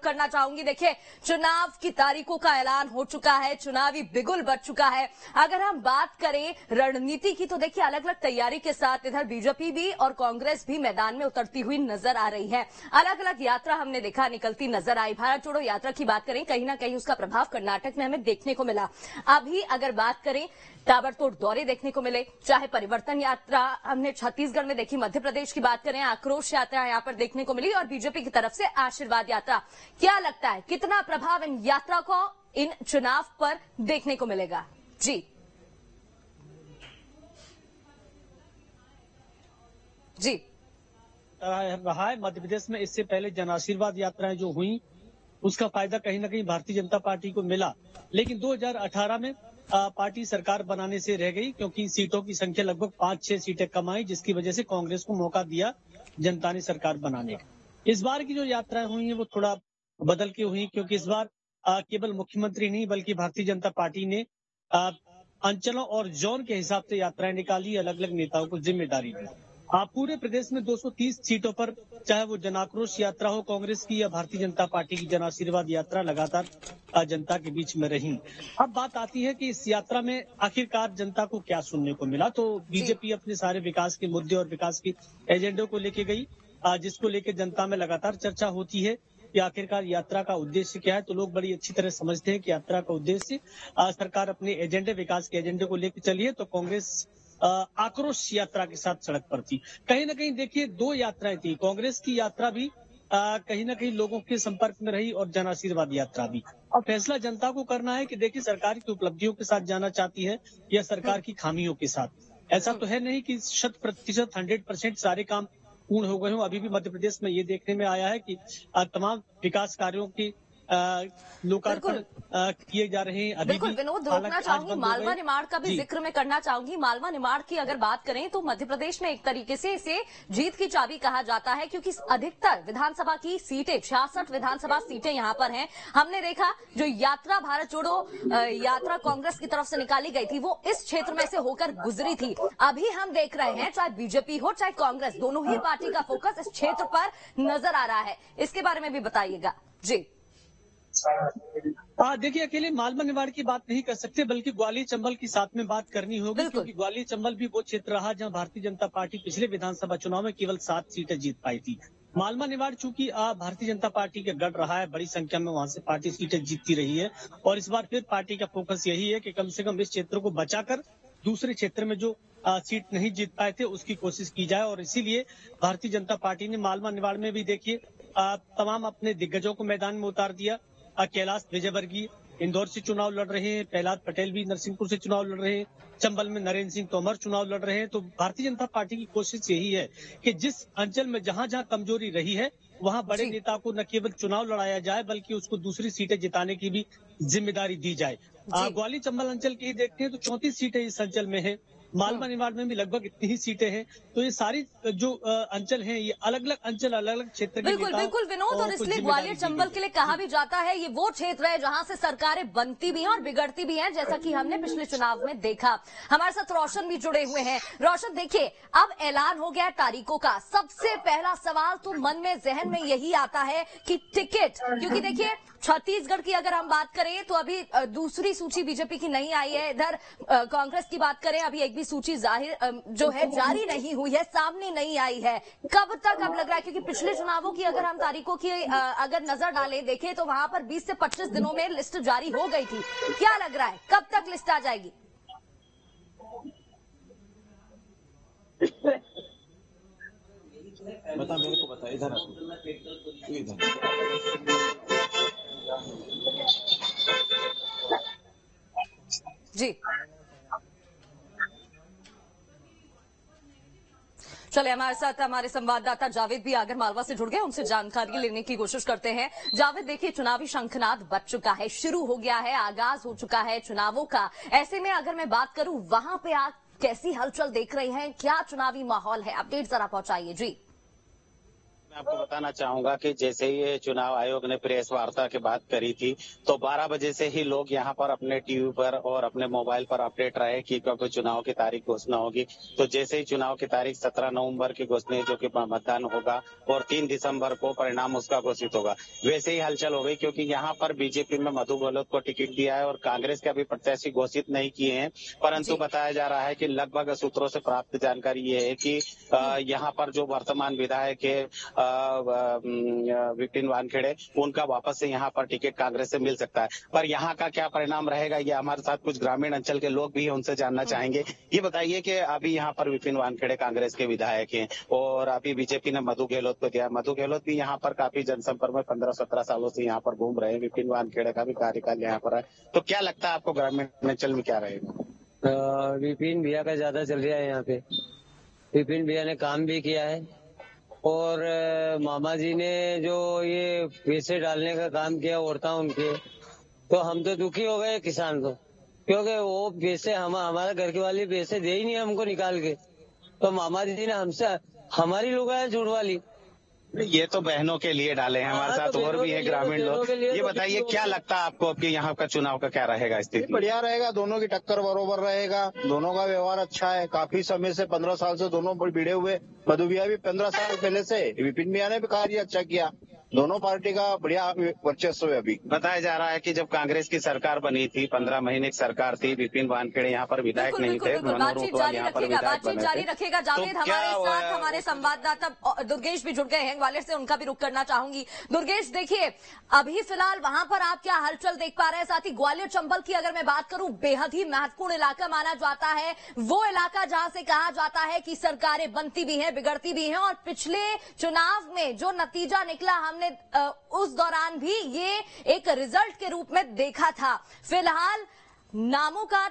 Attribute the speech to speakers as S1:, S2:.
S1: करना चाहूंगी। देखिए, चुनाव की तारीखों का ऐलान हो चुका है, चुनावी बिगुल बज चुका है। अगर हम बात करें रणनीति की तो देखिए अलग अलग तैयारी के साथ इधर बीजेपी भी और कांग्रेस भी मैदान में उतरती हुई नजर आ रही है। अलग अलग यात्रा हमने देखा निकलती नजर आई। भारत जोड़ो यात्रा की बात करें, कहीं ना कहीं उसका प्रभाव कर्नाटक में हमें देखने को मिला। अभी अगर बात करें, ताबड़तोड़ दौरे देखने को मिले, चाहे परिवर्तन यात्रा हमने छत्तीसगढ़ में देखी, मध्य प्रदेश की बात करें आक्रोश यात्रा यहां पर देखने को मिली और बीजेपी की तरफ से आशीर्वाद यात्रा। क्या लगता है कितना प्रभाव इन यात्रा को इन चुनाव पर देखने को मिलेगा? जी जी
S2: रहा है मध्य प्रदेश में। इससे पहले जन आशीर्वाद यात्राएं जो हुई उसका फायदा कहीं ना कहीं भारतीय जनता पार्टी को मिला, लेकिन 2018 में पार्टी सरकार बनाने से रह गई क्योंकि सीटों की संख्या लगभग 5-6 सीटें कम आई, जिसकी वजह से कांग्रेस को मौका दिया जनता ने सरकार बनाने का। इस बार की जो यात्राएं हुई है वो थोड़ा बदल के हुई, क्योंकि इस बार केवल मुख्यमंत्री नहीं बल्कि भारतीय जनता पार्टी ने अंचलों और जोन के हिसाब से यात्राएं निकाली, अलग अलग नेताओं को जिम्मेदारी दी। पूरे प्रदेश में 230 सीटों पर, चाहे वो जन आक्रोश यात्रा हो कांग्रेस की या भारतीय जनता पार्टी की जन आशीर्वाद यात्रा, लगातार जनता के बीच में रही। अब बात आती है कि इस यात्रा में आखिरकार जनता को क्या सुनने को मिला। तो बीजेपी अपने सारे विकास के मुद्दे और विकास के एजेंडे को लेके गई, जिसको लेकर जनता में लगातार चर्चा होती है कि आखिरकार यात्रा का उद्देश्य क्या है। तो लोग बड़ी अच्छी तरह समझते हैं कि यात्रा का उद्देश्य सरकार अपने एजेंडे, विकास के एजेंडे को लेकर चली है। तो कांग्रेस आक्रोश यात्रा के साथ सड़क पर थी। कहीं ना कहीं देखिए 2 यात्राएं थी, कांग्रेस की यात्रा भी कहीं ना कहीं लोगों के संपर्क में रही और जन आशीर्वाद यात्रा भी। अब फैसला जनता को करना है कि देखिए सरकार की उपलब्धियों के साथ जाना चाहती है या सरकार की खामियों के साथ। ऐसा तो है नहीं कि 100% 100% सारे काम पूर्ण हो गए हों। अभी भी मध्य प्रदेश में ये देखने में आया है कि तमाम विकास कार्यों की लोकार्पण किए जा रहे हैं।
S1: बिल्कुल विनोद, रोकना चाहूंगी, मालवा निमाड़ का भी जिक्र मैं करना चाहूंगी। मालवा निमाड़ की अगर बात करें तो मध्य प्रदेश में एक तरीके से इसे जीत की चाबी कहा जाता है, क्योंकि अधिकतर विधानसभा की सीटें, 66 विधानसभा सीटें यहां पर हैं। हमने देखा जो यात्रा भारत जोड़ो यात्रा कांग्रेस की तरफ से निकाली गई थी वो इस क्षेत्र में से होकर गुजरी थी। अभी हम देख रहे हैं चाहे बीजेपी हो चाहे कांग्रेस, दोनों ही पार्टी का फोकस इस क्षेत्र पर नजर आ रहा है। इसके बारे में भी बताइएगा। जी
S2: देखिए, अकेले मालवा निमाड़ की बात नहीं कर सकते, बल्कि ग्वालियर चंबल की साथ में बात करनी होगी, क्योंकि ग्वालियर चंबल भी वो क्षेत्र रहा जहां भारतीय जनता पार्टी पिछले विधानसभा चुनाव में केवल 7 सीटें जीत पाई थी। मालवा निमाड़ चूंकि भारतीय जनता पार्टी का गढ़ रहा है, बड़ी संख्या में वहां से पार्टी सीटें जीतती रही है और इस बार फिर पार्टी का फोकस यही है कि कम से कम इस क्षेत्र को बचाकर दूसरे क्षेत्र में जो सीट नहीं जीत पाए थे उसकी कोशिश की जाए। और इसीलिए भारतीय जनता पार्टी ने मालवा निमाड़ में भी देखिए तमाम अपने दिग्गजों को मैदान में उतार दिया। कैलाश विजयवर्गीय इंदौर से चुनाव लड़ रहे हैं, प्रहलाद पटेल भी नरसिंहपुर से चुनाव लड़ रहे हैं, चंबल में नरेंद्र सिंह तोमर चुनाव लड़ रहे हैं। तो भारतीय जनता पार्टी की कोशिश यही है कि जिस अंचल में जहां जहां कमजोरी रही है वहां बड़े नेता को न केवल चुनाव लड़ाया जाए बल्कि उसको दूसरी सीटें जिताने की भी जिम्मेदारी दी जाए। ग्वालियर चंबल अंचल की देखते हैं तो 34 सीटें इस अंचल में है, मालवा निमाड़ में भी लगभग इतनी ही सीटें हैं। तो ये सारी जो अंचल हैं ये अलग अलग अंचल, अलग अलग क्षेत्र के
S1: बिल्कुल बिल्कुल विनोद, और इसलिए ग्वालियर चंबल के लिए कहा भी जाता है ये वो क्षेत्र है जहां से सरकारें बनती भी हैं और बिगड़ती भी हैं, जैसा कि हमने पिछले चुनाव में देखा। हमारे साथ रोशन भी जुड़े हुए हैं। रोशन, देखिए अब ऐलान हो गया तारीखों का, सबसे पहला सवाल तो मन में जहन में यही आता है कि टिकट, क्योंकि देखिए छत्तीसगढ़ की अगर हम बात करें तो अभी दूसरी सूची बीजेपी की नहीं आई है। इधर कांग्रेस की बात करें, अभी एक भी सूची जाहिर जो है जारी नहीं हुई है, सामने नहीं आई है। कब तक अब लग रहा है, क्योंकि पिछले चुनावों की अगर हम तारीखों की अगर नजर डालें देखें तो वहां पर 20 से 25 दिनों में लिस्ट जारी हो गई थी। क्या लग रहा है कब तक लिस्ट आ जाएगी?
S3: बता, मेरे को बता, इधर
S1: जी चले, हमारे साथ हमारे संवाददाता जावेद भी आगर मालवा से जुड़ गए, उनसे जानकारी लेने की कोशिश करते हैं। जावेद, देखिए चुनावी शंखनाद बज चुका है, शुरू हो गया है, आगाज हो चुका है चुनावों का। ऐसे में अगर मैं बात करूं वहां पे आप कैसी हलचल देख रहे हैं, क्या चुनावी माहौल है? अपडेट जरा पहुंचाइए। जी
S3: मैं आपको बताना चाहूंगा कि जैसे ही ये चुनाव आयोग ने प्रेस वार्ता की बात करी थी तो 12 बजे से ही लोग यहाँ पर अपने टीवी पर और अपने मोबाइल पर अपडेट रहे कि कब चुनाव की तारीख घोषणा होगी। तो जैसे ही चुनाव की तारीख 17 नवंबर की घोषणा जो कि मतदान होगा और 3 दिसंबर को परिणाम उसका घोषित होगा, वैसे ही हलचल हो गई क्योंकि यहाँ पर बीजेपी में मधु गहलोत को टिकट दिया है और कांग्रेस के अभी प्रत्याशी घोषित नहीं किए हैं। परंतु बताया जा रहा है कि लगभग सूत्रों से प्राप्त जानकारी ये है कि यहाँ पर जो वर्तमान विधायक है विपिन वानखेड़े, उनका वापस से यहाँ पर टिकट कांग्रेस से मिल सकता है। पर यहाँ का क्या परिणाम रहेगा, ये हमारे साथ कुछ ग्रामीण अंचल के लोग भी हैं, उनसे जानना चाहेंगे। ये बताइए कि अभी यहाँ पर विपिन वानखेड़े कांग्रेस के विधायक हैं और अभी बीजेपी ने मधु गहलोत को दिया। मधु गहलोत भी यहाँ पर काफी जनसंपर्क में 15-17 सालों से यहाँ पर घूम रहे हैं। विपिन वानखेड़े का भी कार्यकाल यहाँ पर है, तो क्या लगता है आपको ग्रामीण अंचल में क्या रहेगा?
S4: विपिन भैया का ज्यादा चल रहा है यहाँ पे। विपिन भैया ने काम भी किया है और मामा जी ने जो ये पैसे डालने का काम किया औरता उनके, तो हम तो दुखी हो गए किसान तो, क्योंकि वो पैसे हमारे घर के वाले पैसे दे ही नहीं हमको निकाल के। तो मामा जी ने हमसे हमारी लुगाई जुड़वा ली।
S3: ये तो बहनों के लिए डाले हैं, हमारे साथ और भी है ग्रामीण लोग। ये बताइए क्या लगता है आपको कि यहाँ का चुनाव का क्या रहेगा स्थिति?
S5: बढ़िया रहेगा, दोनों की टक्कर बरोबर रहेगा, दोनों का व्यवहार अच्छा है। काफी समय से 15 साल से दोनों भिड़े हुए। मधु भैया भी 15 साल पहले से, विपिन भैया ने भी कार्य अच्छा किया। दोनों पार्टी का बढ़िया वर्चस्व है। अभी बताया जा रहा है कि जब कांग्रेस की सरकार बनी थी, 15 महीने की सरकार थी, विपिन वानखेड़े यहाँ पर विधायक नहीं थे,
S1: बातचीत जारी रखेगा जावेद हमारे साथ। हमारे संवाददाता दुर्गेश भी जुड़ गए हैं ग्वालियर से, उनका भी रुख करना चाहूंगी। दुर्गेश, देखिए अभी फिलहाल वहां पर आप क्या हलचल देख पा रहे हैं? साथ ही ग्वालियर चंबल की अगर मैं बात करूं, बेहद ही महत्वपूर्ण इलाका माना जाता है, वो इलाका जहां से कहा जाता है कि सरकारें बनती भी हैं, बिगड़ती भी हैं, और पिछले चुनाव में जो नतीजा निकला हमने उस दौरान भी ये एक रिजल्ट के रूप में देखा था। फिलहाल नामों का